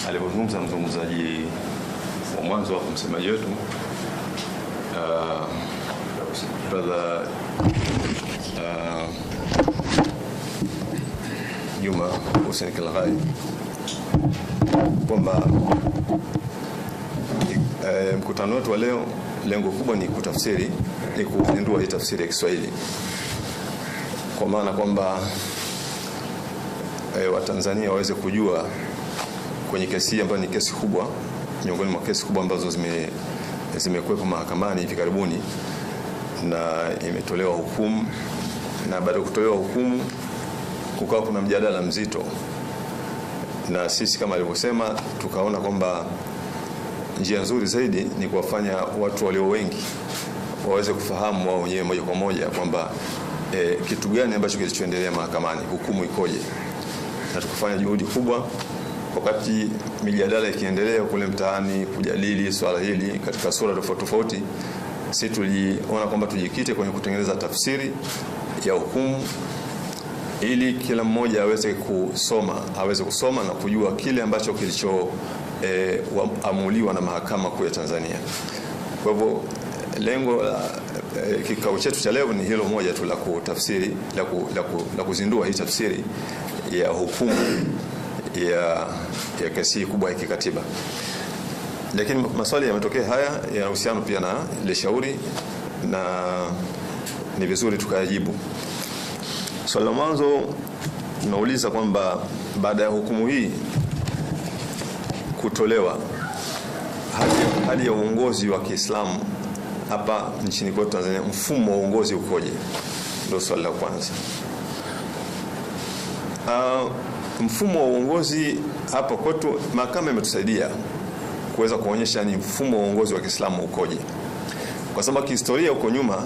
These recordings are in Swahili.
alivyozungumza mzungumzaji wa mwanzo wa msemaji wetu brother Juma Hussein Kilghai kwamba mkutano wetu wa leo lengo kubwa ni kutafsiri, ni kuzindua hii tafsiri ya Kiswahili, kwa maana kwamba Watanzania waweze kujua kwenye kesi ambayo ni kesi kubwa, miongoni mwa kesi kubwa ambazo zimekuwepo mahakamani hivi karibuni, na imetolewa hukumu, na baada ya kutolewa hukumu kukawa kuna mjadala mzito, na sisi kama alivyosema tukaona kwamba njia nzuri zaidi ni kuwafanya watu walio wengi waweze kufahamu wao wenyewe moja kwa moja kwamba kitu gani ambacho kilichoendelea mahakamani, hukumu ikoje. Na tukafanya juhudi kubwa wakati mijadala ikiendelea kule mtaani kujadili swala hili katika sura tofauti tofauti. Sisi tuliona kwamba tujikite kwenye kutengeneza tafsiri ya hukumu ili kila mmoja aweze kusoma na kujua kile ambacho kilichoamuliwa na mahakama kuu ya Tanzania. Kwa hivyo lengo la kikao chetu cha leo ni hilo moja tu, la kutafsiri, la kuzindua hii tafsiri ya hukumu ya kesi kubwa ya kikatiba. Lakini maswali yametokea haya yanahusiana pia na ile shauri, na ni vizuri tukayajibu. Swali la mwanzo tunauliza kwamba baada ya hukumu hii kutolewa, hali ya uongozi wa Kiislamu hapa nchini kwetu Tanzania, mfumo wa uongozi ukoje? Ndio swali la kwanza. Mfumo wa uongozi hapa kwetu, mahakama imetusaidia kuweza kuonyesha ni mfumo wa uongozi wa Kiislamu ukoje, kwa sababu kihistoria huko nyuma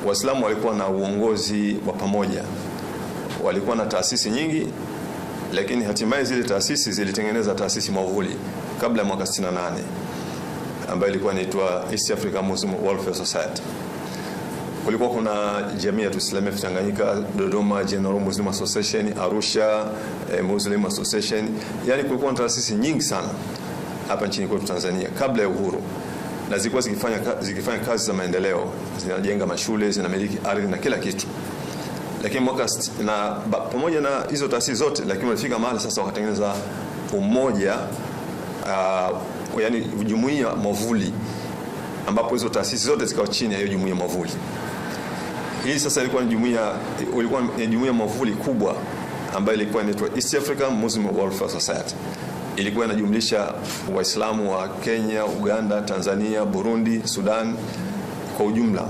Waislamu walikuwa na uongozi wa pamoja, walikuwa na taasisi nyingi, lakini hatimaye zile taasisi zilitengeneza taasisi mauvuli kabla ya mwaka 68 ambayo ilikuwa inaitwa East Africa Muslim Welfare Society. Kulikuwa kuna Jamii ya Islamia Tanganyika, Dodoma General Muslim Association, Arusha Muslim Association, yani kulikuwa na taasisi nyingi sana hapa nchini kwetu Tanzania kabla ya uhuru, na zilikuwa zikifanya kazi za maendeleo, zinajenga mashule, zinamiliki ardhi na kila kitu. Lakini pamoja na hizo taasisi zote, lakini walifika mahali sasa wakatengeneza umoja, yani jumuiya mavuli, ambapo hizo taasisi zote zikawa chini ya hiyo jumuiya mavuli. Hii sasa ilikuwa ni jumuiya mavuli kubwa ambayo ilikuwa inaitwa East Africa Muslim Welfare Society. Ilikuwa inajumlisha Waislamu wa Kenya, Uganda, Tanzania, Burundi, Sudan kwa ujumla.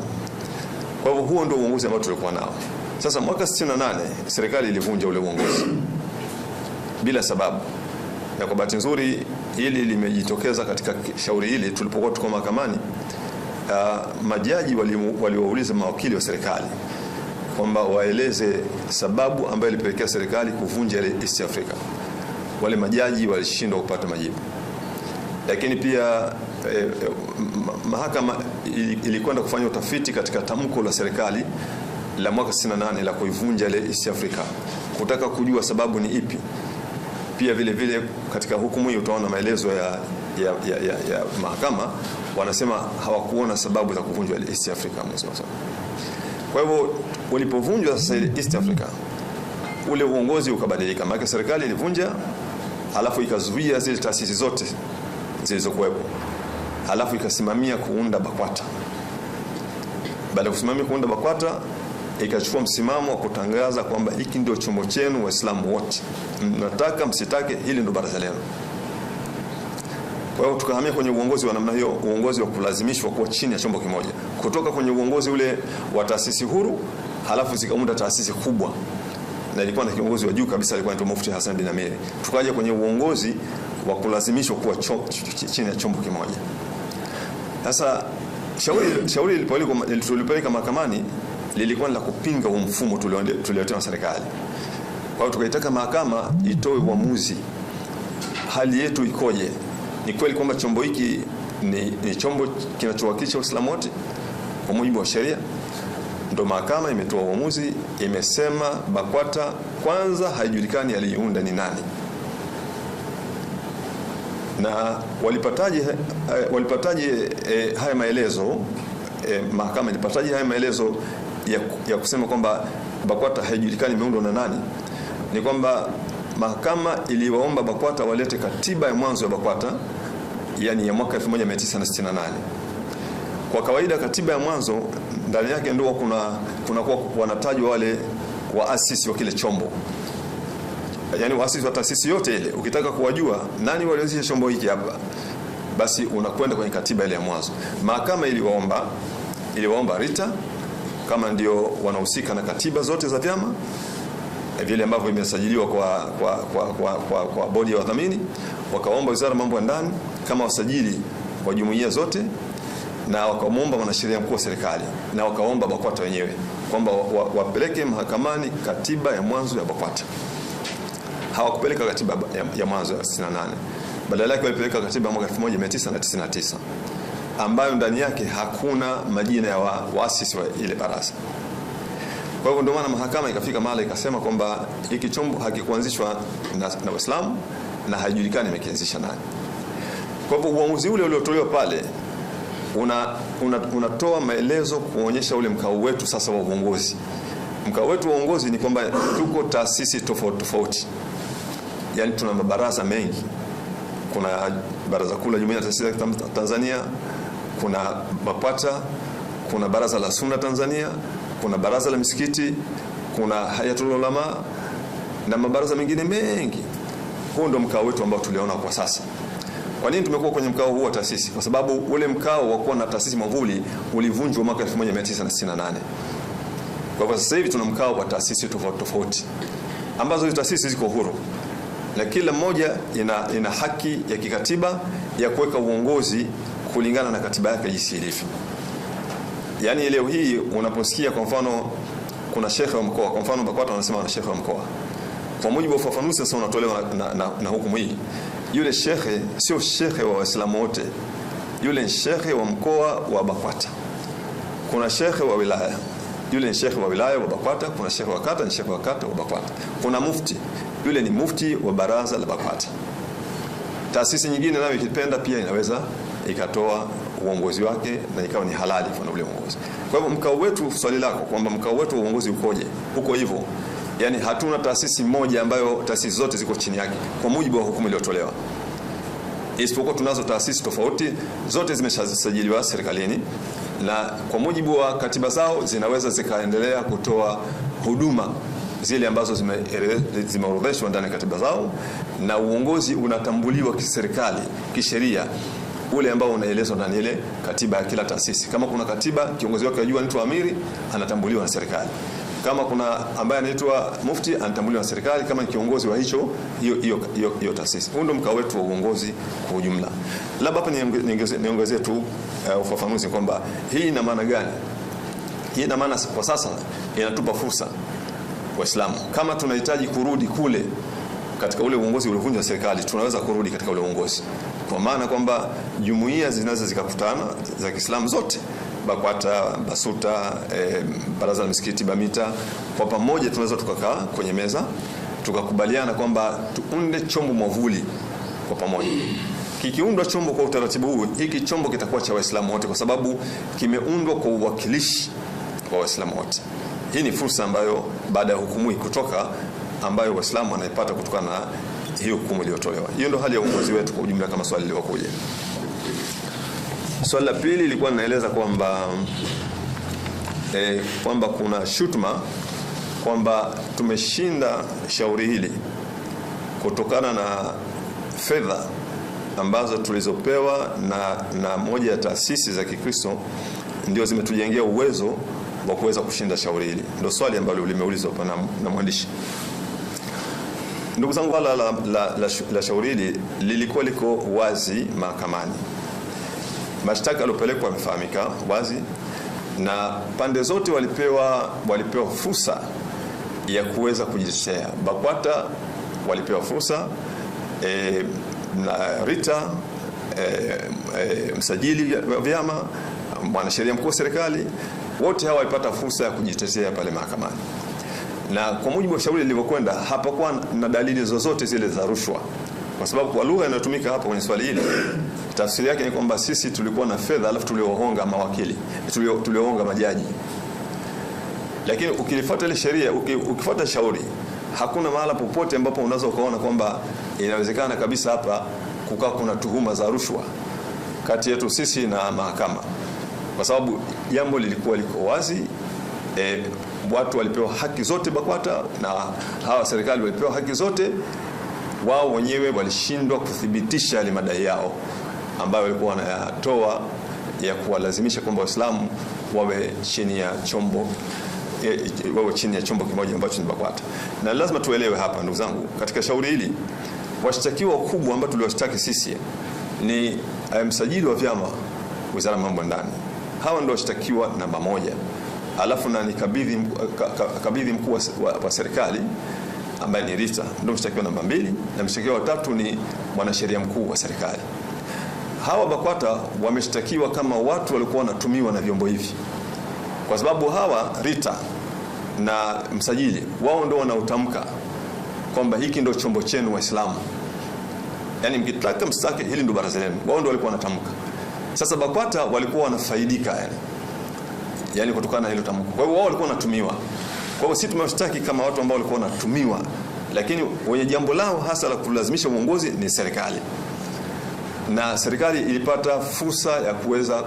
Kwa hivyo huo ndio uongozi ambao tulikuwa nao. Sasa mwaka 68 serikali ilivunja ule uongozi bila sababu, na kwa bahati nzuri hili limejitokeza katika shauri hili tulipokuwa tuko mahakamani. Majaji waliwauliza mawakili wa serikali kwamba waeleze sababu ambayo ilipelekea serikali kuvunja ile East Africa. Wale majaji walishindwa kupata majibu. Lakini pia mahakama ilikwenda kufanya utafiti katika tamko la serikali la mwaka 68 la kuivunja ile East Africa, kutaka kujua sababu ni ipi. Pia vile vile katika hukumu hiyo utaona maelezo ya mahakama, wanasema hawakuona sababu za kuvunjwa ile East Africa. Kwa hivyo walipovunjwa sasa ile East Africa, ule uongozi ukabadilika. Maana serikali ilivunja, halafu ikazuia zile taasisi zote zilizokuwepo, halafu ikasimamia kuunda BAKWATA. Baada ya kusimamia kuunda BAKWATA, ikachukua msimamo wa kutangaza kwamba hiki ndio chombo chenu Waislamu wote, mnataka msitake, hili ndio baraza lenu. Kwa hiyo tukahamia kwenye uongozi wa namna hiyo, uongozi wa kulazimishwa kuwa chini ya chombo kimoja, kutoka kwenye uongozi ule wa taasisi huru, halafu zikaunda taasisi kubwa, na ilikuwa na kiongozi wa juu kabisa, alikuwa anaitwa Mufti Hassan bin Amiri. Tukaja kwenye uongozi wa kulazimishwa kuwa chini ya chombo kimoja. Sasa shauri tulipeleka mahakamani lilikuwa la kupinga huo mfumo tulioletewa na serikali. Kwa hiyo tukaitaka mahakama itoe uamuzi, hali yetu ikoje? Ni kweli kwamba chombo hiki ni chombo kinachowakilisha Uislamu wote kwa mujibu wa sheria? Ndio mahakama imetoa uamuzi, imesema BAKWATA kwanza haijulikani aliyeunda ni nani. Na walipataje haya maelezo, mahakama ilipataje haya maelezo ya kusema kwamba BAKWATA haijulikani imeundwa na nani? Ni kwamba mahakama iliwaomba BAKWATA walete katiba ya mwanzo ya BAKWATA, yani ya mwaka 1968. Kwa kawaida katiba ya mwanzo ndani yake ndio kuna wanatajwa wale waasisi wa kile chombo, yani waasisi wa taasisi yote ile. Ukitaka kuwajua nani walianzisha chombo hiki hapa, basi unakwenda kwenye katiba ile ya mwanzo. Mahakama iliwaomba RITA kama ndio wanahusika na katiba zote za vyama vile ambavyo vimesajiliwa kwa bodi ya wadhamini, wakaomba Wizara ya Mambo ya Ndani kama wasajili wa jumuiya zote, na wakaomba mwanasheria mkuu wa serikali, na wakaomba BAKWATA wenyewe kwamba wapeleke mahakamani katiba ya mwanzo ya BAKWATA. Hawakupeleka katiba ya mwanzo ya 68, badala yake walipeleka katiba ya mwaka 1999 ambayo ndani yake hakuna majina ya waasisi wa ile baraza. Kwa hivyo ndio maana mahakama ikafika mahali ikasema kwamba hiki chombo hakikuanzishwa na Waislamu na haijulikani imekianzisha nani. Kwa hivyo uamuzi ule uliotolewa pale unatoa maelezo kuonyesha ule mkao wetu sasa wa uongozi. Mkao wetu wa uongozi ni kwamba tuko taasisi tofauti. Yani tuna mabaraza mengi. Kuna Baraza Kuu la Jumuiya ya Taasisi za Tanzania, kuna BAKWATA, kuna Baraza la Sunna Tanzania, kuna Baraza la Misikiti, kuna Hayatul Ulama na mabaraza mengine mengi. Huo ndio mkao wetu ambao tuliona kwa sasa. Kwa nini tumekuwa kwenye mkao huu wa taasisi? Kwa sababu ule mkao wa kuwa na taasisi mwavuli ulivunjwa mwaka 1968. Kwa hivyo sasa hivi tuna mkao wa taasisi tofauti ambazo hizo taasisi ziko huru, na kila moja ina haki ya kikatiba ya kuweka uongozi kulingana na katiba yake jinsi ilivyo. Yani leo hii unaposikia kwa mfano kuna shekhe wa mkoa, kwa mfano BAKWATA wanasema wana shekhe wa mkoa, kwa mujibu wa ufafanuzi sasa unatolewa na hukumu hii, yule shekhe sio shekhe wa Waislamu wote, yule ni shekhe wa mkoa wa BAKWATA. Kuna shekhe wa wilaya, yule ni shekhe wa wilaya wa BAKWATA. Kuna shekhe wa kata, ni shekhe wa kata wa BAKWATA. Kuna mufti, yule ni mufti wa baraza la BAKWATA. Taasisi nyingine nayo ikipenda pia inaweza ikatoa uongozi wake na ikawa ni halali kwa ule uongozi. Kwa hivyo mkao wetu, swali lako kwamba mkao wetu wa uongozi ukoje, huko hivyo. Yani hatuna taasisi moja ambayo taasisi zote ziko chini yake kwa mujibu wa hukumu iliyotolewa, isipokuwa tunazo taasisi tofauti, zote zimeshasajiliwa serikalini na kwa mujibu wa katiba zao zinaweza zikaendelea kutoa huduma zile ambazo zimeorodheshwa ndani ya katiba zao, na uongozi unatambuliwa kiserikali, kisheria, ule ambao unaelezwa ndani ile katiba ya kila taasisi. Kama kuna katiba kiongozi wake ajua anaitwa amiri, anatambuliwa na serikali. Kama kuna ambaye anaitwa mufti, anatambuliwa na serikali kama kiongozi wa hiyo taasisi. Huo ndio mkao wetu wa uongozi kwa ujumla. Labda hapa niongezee tu ufafanuzi kwamba hii ina maana gani. Hii ina maana kwa sasa inatupa fursa Waislamu, kama tunahitaji kurudi kule katika ule uongozi uliovunjwa serikali, tunaweza kurudi katika ule uongozi. Kwa maana kwamba jumuiya zinaweza zikakutana za Kiislamu zote, BAKWATA, BASUTA, Baraza la Misikiti, BAMITA, kwa pamoja tunaweza tukakaa kwenye meza tukakubaliana kwamba tuunde chombo mwavuli kwa pamoja. Kikiundwa chombo kwa utaratibu huu, hiki chombo kitakuwa cha Waislamu wote kwa sababu kimeundwa kwa uwakilishi wa Waislamu wote. Hii ni fursa ambayo baada ya hukumu kutoka ambayo Waislamu wanaipata kutokana na hiyo hukumu iliyotolewa. Hiyo ndio hali ya uongozi wetu kwa ujumla kama swali lilivyokuja. Swali la pili lilikuwa linaeleza kwamba kuna shutuma kwamba tumeshinda shauri hili kutokana na fedha ambazo tulizopewa na moja ya taasisi za Kikristo ndio zimetujengea uwezo wa kuweza kushinda shauri hili. Ndio swali ambalo limeulizwa hapa na mwandishi. Ndugu zangu, la shauri hili lilikuwa liko wazi mahakamani. Mashtaka yaliyopelekwa yamefahamika wazi na pande zote walipewa fursa ya kuweza kujitetea. BAKWATA walipewa fursa, na RITA, msajili wa vyama, mwanasheria mkuu wa serikali, wote hawa walipata fursa ya kujitetea pale mahakamani. Na kwa mujibu wa shauri lilivyokwenda, hapakuwa na dalili zozote zile za rushwa kwa sababu kwa lugha inayotumika hapa kwenye swali hili tafsiri yake ni kwamba sisi tulikuwa na fedha alafu tuliohonga mawakili, tuliohonga majaji. Lakini ukilifuata ile sheria, ukifuata shauri, hakuna mahala popote ambapo unaweza kuona kwamba inawezekana kabisa hapa kukaa kuna tuhuma za rushwa kati yetu sisi na mahakama, kwa sababu jambo lilikuwa liko wazi. Watu walipewa haki zote BAKWATA na hawa serikali walipewa haki zote. Wao wenyewe walishindwa kuthibitisha ile madai yao ambayo walikuwa wanayatoa ya kuwalazimisha kwamba Waislamu wawe chini ya chombo kimoja ambacho ni BAKWATA. Na lazima tuelewe hapa ndugu zangu, katika shauri hili washtakiwa wakubwa ambao tuliwashtaki sisi ni msajili wa vyama Wizara ya Mambo ya Ndani. Hawa ndio washtakiwa namba 1. Alafu na ni kabidhi mkuu wa serikali ambaye ni Rita ndio mshtakiwa namba 2, na mshtakiwa wa 3 ni mwanasheria mkuu wa serikali. Hawa BAKWATA wameshtakiwa kama watu walikuwa wanatumiwa na vyombo hivi, kwa sababu hawa Rita na msajili wao ndio wanautamka kwamba hiki ndio chombo chenu Waislamu, yani mkitaka mstake hili ndio baraza lenu. Wao ndio walikuwa wanatamka. Sasa BAKWATA walikuwa wanafaidika yani kutokana na hilo tamko. Kwa hiyo wao walikuwa wanatumiwa. Kwa hiyo sisi tumewashtaki kama watu ambao walikuwa wanatumiwa, lakini wenye jambo lao hasa la kulazimisha uongozi ni serikali. Na serikali ilipata fursa ya kuweza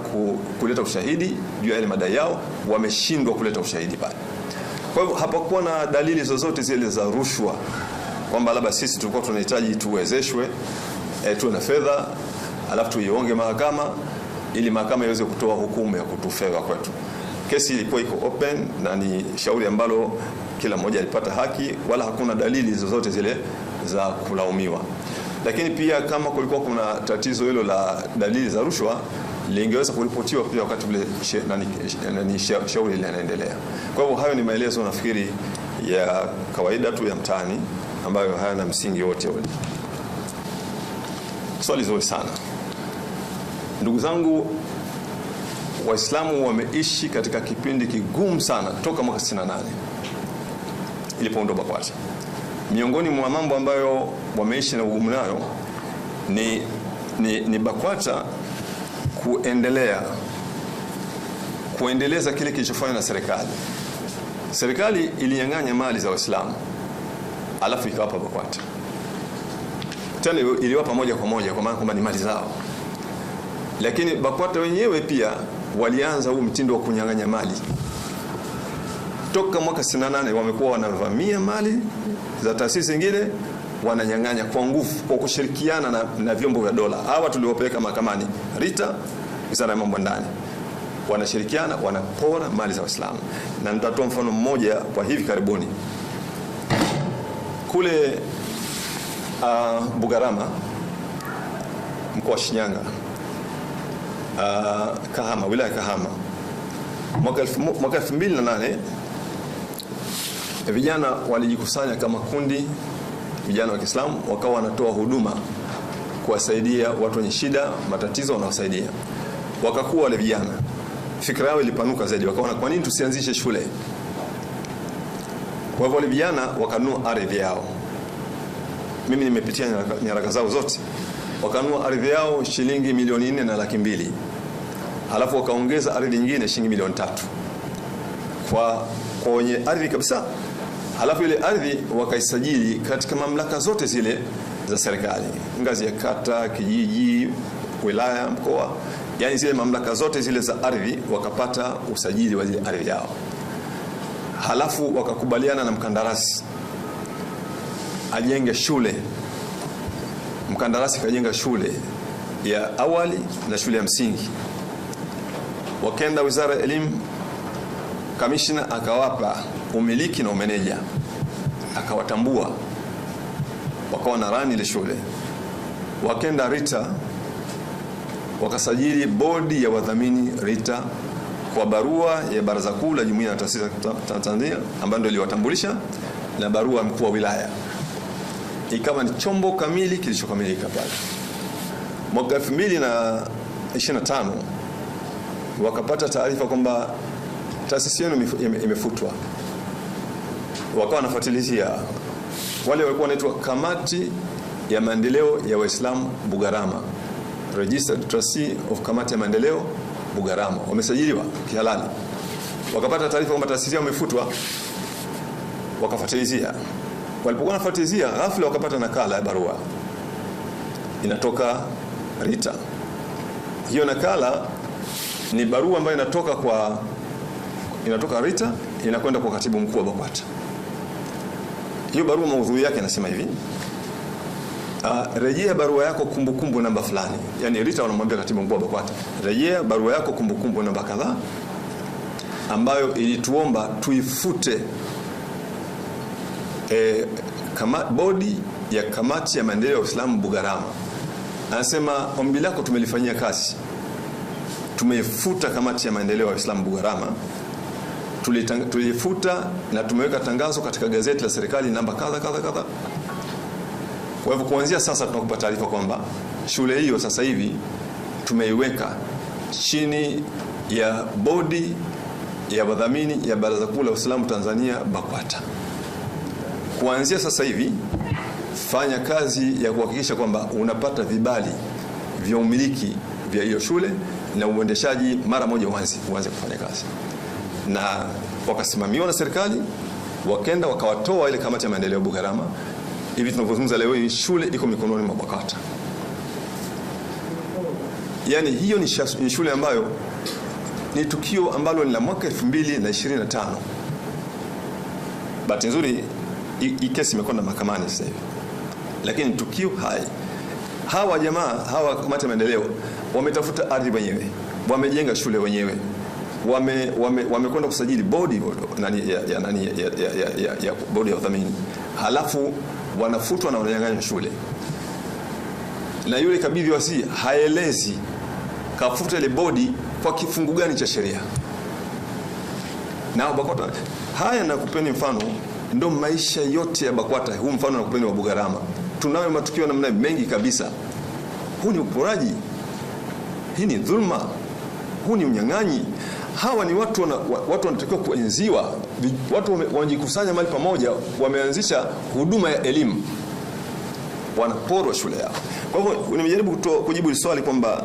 kuleta ushahidi juu ya ile madai yao, wameshindwa kuleta ushahidi pale. Kwa hivyo hapakuwa na dalili zozote zile za rushwa kwamba labda sisi tulikuwa tunahitaji tuwezeshwe tuwe na fedha alafu tuionge mahakama ili mahakama iweze kutoa hukumu ya kutufeva kwetu. Kesi ilikuwa iko open na ni shauri ambalo kila mmoja alipata haki, wala hakuna dalili zozote zile za kulaumiwa. Lakini pia kama kulikuwa kuna tatizo hilo la dalili za rushwa, lingeweza kuripotiwa pia wakati ule shauri linaendelea. Kwa hivyo hayo ni maelezo nafikiri ya kawaida tu ya mtaani ambayo hayana msingi wote ule. Swali zuri sana. Ndugu zangu, Waislamu wameishi katika kipindi kigumu sana toka mwaka 68 ilipoundwa BAKWATA. Miongoni mwa mambo ambayo wameishi na ugumu nayo ni BAKWATA kuendeleza kile kilichofanywa na serikali. Serikali ilinyang'anya mali za Waislamu alafu ikawapa BAKWATA. Tena iliwapa moja kwa moja kwa maana kwamba ni mali zao. Lakini BAKWATA wenyewe pia walianza huu mtindo wa kunyang'anya mali. Toka mwaka 68 wamekuwa wanavamia mali za taasisi zingine, wananyang'anya kwa nguvu kwa kushirikiana na vyombo vya dola. Hawa tuliwapeleka mahakamani, Rita, Wizara ya Mambo ya Ndani, wanashirikiana wanapora mali za Waislamu. Na nitatoa mfano mmoja kwa hivi karibuni. Kule Bugarama, mkoa wa Shinyanga, Kahama, wilaya Kahama, mwaka 2008 vijana walijikusanya kama kundi, vijana wa Kiislamu, wakawa wanatoa huduma kuwasaidia watu wenye shida, matatizo, wanawasaidia. Wakakuwa wale vijana, fikra yao ilipanuka zaidi, wakaona kwa nini tusianzishe shule? Kwa hivyo wale vijana wakanunua ardhi yao. Mimi nimepitia nyaraka zao zote. Wakanunua ardhi yao shilingi 4,200,000. Alafu wakaongeza ardhi nyingine shilingi 3,000,000 kwa wenye ardhi kabisa. Alafu ile ardhi wakaisajili katika mamlaka zote zile za serikali, ngazi ya kata, kijiji, wilaya, mkoa, yani zile mamlaka zote zile za ardhi wakapata usajili wa zile ardhi yao. Halafu wakakubaliana na mkandarasi ajenge shule. Mkandarasi kajenga shule ya awali na shule ya msingi. Wakaenda Wizara ya Elimu, kamishna akawapa umiliki na umeneja, akawatambua, wakawa na rani ile shule. Wakaenda Rita, wakasajili bodi ya wadhamini Rita kwa barua ya Baraza Kuu la Jumuiya ya Taasisi za Tanzania ambayo ndio iliwatambulisha, na barua mkuu wa wilaya. Ikawa ni chombo kamili kilichokamilika pale. Mwaka 2025 wakapata taarifa kwamba taasisi yenu imefutwa. Wakawa wanafuatilia. Wale walikuwa wanaitwa kamati ya maendeleo ya Waislamu Bugarama, registered trustee of kamati ya maendeleo Bugarama, wamesajiliwa kihalali. Wakapata taarifa kwamba taasisi yao imefutwa, wakafuatilizia. Walipokuwa wanafuatilizia, ghafla wakapata nakala ya barua inatoka RITA. Hiyo nakala ni barua ambayo inatoka RITA inakwenda kwa katibu mkuu wa BAKWATA. Hiyo barua maudhui yake inasema hivi: rejea barua yako kumbukumbu namba fulani. Yani RITA wanamwambia katibu mkuu wa BAKWATA, rejea barua yako kumbukumbu namba kadhaa ambayo ilituomba tuifute bodi ya kamati ya maendeleo ya Uislamu Bugarama. Anasema ombi lako tumelifanyia kazi, tumeifuta kamati ya maendeleo ya Uislamu Bugarama, tulifuta na tumeweka tangazo katika gazeti la serikali namba kadha kadha kadha. Kwa hivyo kuanzia sasa tunakupa taarifa kwamba shule hiyo sasa hivi tumeiweka chini ya bodi ya wadhamini ya Baraza Kuu la Uislamu Tanzania BAKWATA. Kuanzia sasa hivi fanya kazi ya kuhakikisha kwamba unapata vibali vya umiliki vya hiyo shule na uendeshaji mara moja uanze kufanya kazi. Na wakasimamiwa na serikali, wakaenda wakawatoa ile kamati ya maendeleo Bugarama. Hivi tunavyozungumza leo hii shule iko mikononi mwa BAKWATA. Yani hiyo ni shule ambayo ni tukio ambalo ni la mwaka 2025. Bahati nzuri hii kesi imekwenda mahakamani sasa hivi. Lakini tukio hai. Hawa kamati ya maendeleo wametafuta ardhi wenyewe, wamejenga shule wenyewe, wamekwenda kusajili bodi ya bodi ya udhamini. Halafu wanafutwa na wananyang'anywa shule. Na yule kabidhi wasi haelezi kafuta ile bodi kwa kifungu gani cha sheria. Na BAKWATA haya, na kupeni mfano ndo maisha yote ya BAKWATA. Huu mfano na kupeni wa Bugarama. Tunayo matukio namna mengi kabisa. Huu ni uporaji, hii ni dhulma, huu ni unyang'anyi. Hawa ni watu wanatakiwa kuenziwa. Watu wanajikusanya mahali pamoja, wameanzisha huduma ya elimu, wanaporwa shule yao. Kwa hivyo nimejaribu kujibu swali kwamba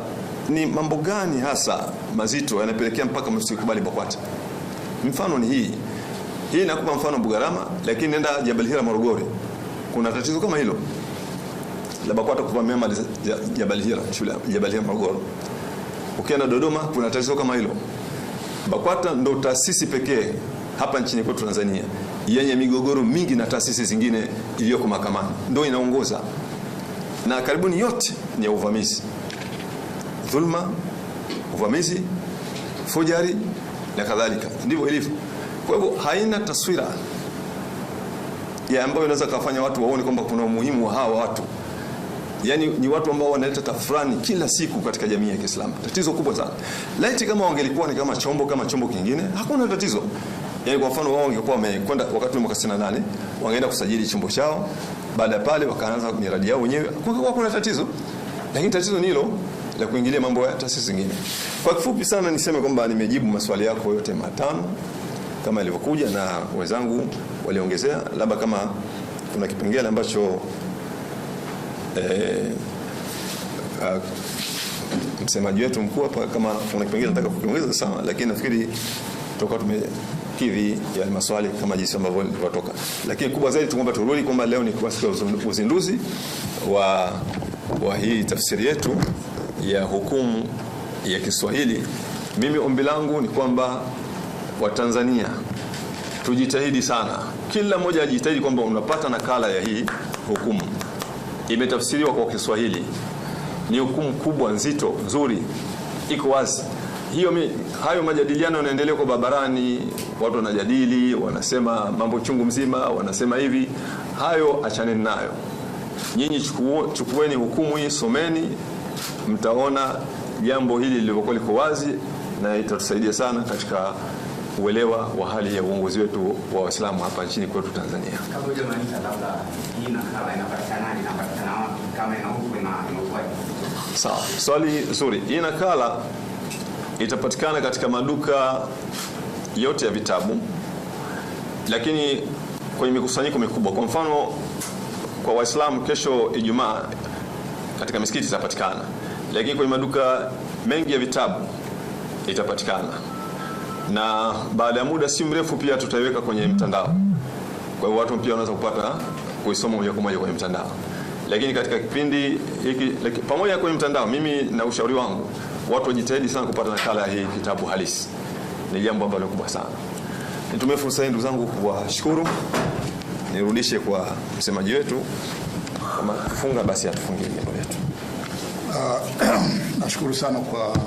ni mambo gani hasa mazito yanapelekea mpaka msikubali BAKWATA. Mfano ni hii nakupa mfano Bugarama, lakini nenda Jabal Hira Morogoro, kuna tatizo kama hilo la BAKWATA kuvamia mali Jabal Hira, shule Jabal Hira Morogoro. Ukienda Dodoma kuna tatizo kama hilo. BAKWATA ndo taasisi pekee hapa nchini kwetu Tanzania yenye migogoro mingi na taasisi zingine iliyoko mahakamani, ndio inaongoza. Na karibuni yote ni ya uvamizi, dhulma, uvamizi, fujari na kadhalika. Ndivyo ilivyo. Kwa hivyo haina taswira ya ambayo inaweza kufanya watu waone kwamba kuna umuhimu wa hawa watu. Yani ni watu ambao wanaleta tafrani kila siku katika jamii ya Kiislamu. Tatizo kubwa sana. Laiti kama wangelikuwa ni kama chombo kingine, hakuna tatizo. Yani kwa mfano wao wangekuwa wamekwenda wakati wa mwaka 68, wangeenda kusajili chombo chao, baada ya pale wakaanza miradi yao wenyewe, hakuna tatizo. Lakini tatizo ni hilo la kuingilia mambo ya taasisi zingine. Kwa kifupi sana niseme kwamba nimejibu maswali yako yote matano kama ilivyokuja, na wenzangu waliongezea. Labda kama kuna kipengele ambacho msemaji wetu mkuu hapa kama kuna kipengele nataka kukiongeza sawa, lakini nafikiri tutakuwa tumekidhi ya maswali kama jinsi ambavyo yalitoka. Lakini kubwa zaidi tunaomba turudi kwamba leo ni kwa siku ya uzinduzi wa hii tafsiri yetu ya hukumu ya Kiswahili. Mimi ombi langu ni kwamba Watanzania tujitahidi sana, kila mmoja ajitahidi kwamba unapata nakala ya hii hukumu. Imetafsiriwa kwa Kiswahili, ni hukumu kubwa, nzito, nzuri, iko wazi. Hayo majadiliano yanaendelea kwa barabarani, watu wanajadili, wanasema mambo chungu mzima, wanasema hivi. Hayo achaneni nayo. Nyinyi chukueni hukumu hii, someni, mtaona jambo hili lilivyokuwa liko wazi, na itatusaidia sana katika uelewa wa hali ya uongozi wetu wa Waislamu hapa nchini kwetu Tanzania. Kabla hujamaliza, labda hii nakala inapatikana wapi, kama inahuku inakuwaje? Sawa, swali zuri. Hii nakala itapatikana katika maduka yote ya vitabu, lakini kwenye mikusanyiko mikubwa. Kwa mfano kwa Waislamu kesho Ijumaa katika misikiti itapatikana, lakini kwenye maduka mengi ya vitabu itapatikana, na baada ya muda si mrefu pia tutaiweka kwenye mtandao. Kwa hiyo watu pia wanaweza kupata kuisoma moja kwa moja kwenye mtandao. Lakini katika kipindi hiki pamoja kwenye mtandao, mimi na ushauri wangu watu wajitahidi sana kupata nakala hii kitabu halisi. Ni jambo ambalo kubwa sana. Nitumie fursa hii ndugu zangu kuwashukuru. Nirudishe kwa msemaji wetu, kama kufunga basi atufungie jambo letu. Nashukuru sana kwa